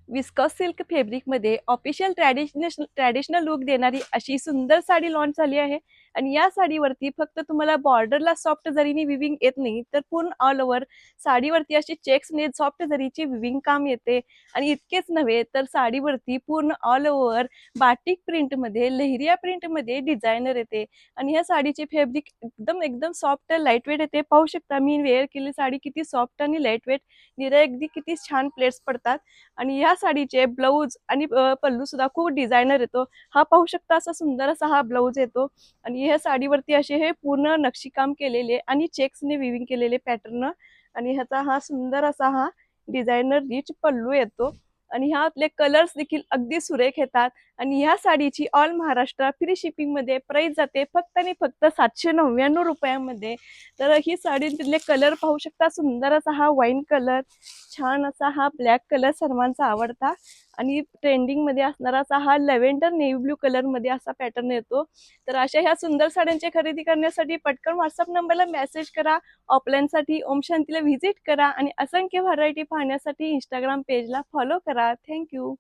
Viscous silk फॅब्रिकमध्ये official traditional look देणारी अशी सुंदर साडी लॉन्च झाली आहे. आणि या साडीवरती फक्त तुम्हाला बॉर्डरला सॉफ्ट जरीने विविंग येत नाही, तर पूर्ण ऑल ओव्हर साडीवरती अशी चेक्सने सॉफ्ट जरीची विविंग काम येते. आणि इतकेच नव्हे तर साडीवरती पूर्ण ऑल ओव्हर बाटिक प्रिंटमध्ये, लेहरिया प्रिंटमध्ये डिझायनर येते. आणि ह्या साडीचे फॅब्रिक एकदम एकदम सॉफ्ट लाईट वेट येते. पाहू शकता मी वेअर केलेली साडी किती सॉफ्ट आणि लाईट वेट, निरा अगदी किती छान प्लेट्स पडतात. आणि या साडीचे ब्लाऊज आणि पल्लू सुद्धा खूप डिझायनर येतो. हा पाहू शकता असा सुंदर असा हा ब्लाऊज येतो. आणि ह्या साडीवरती असे हे पूर्ण नक्षीकाम केलेले आणि चेक्सने विविंग केलेले पॅटर्न. आणि ह्याचा हा सुंदर असा हा डिझायनर रिच पल्लू येतो. आणि ह्यातले कलर्स देखील अगदी सुरेख येतात. आणि ह्या साडीची ऑल महाराष्ट्र फ्री शिपिंग मध्ये प्राइस जाते फक्त आणि फक्त 799 रुपयामध्ये. तर ही साडीतले कलर पाहू शकता. सुंदर असा हा वाईन कलर, छान असा हा ब्लॅक कलर सर्वांचा आवडता, आणि ट्रेंडिंग मध्ये असणारा असा हा लेव्हेंडर नेव्ही ब्लू कलर मध्ये असा पॅटर्न येतो. तर अशा ह्या सुंदर साड्यांची खरेदी करण्यासाठी पटकन व्हॉट्सअप नंबरला मेसेज करा. ऑफलाईनसाठी ओम शांतीला व्हिजिट करा आणि असंख्य व्हरायटी पाहण्यासाठी इंस्टाग्राम पेजला फॉलो करा. थँक्यू.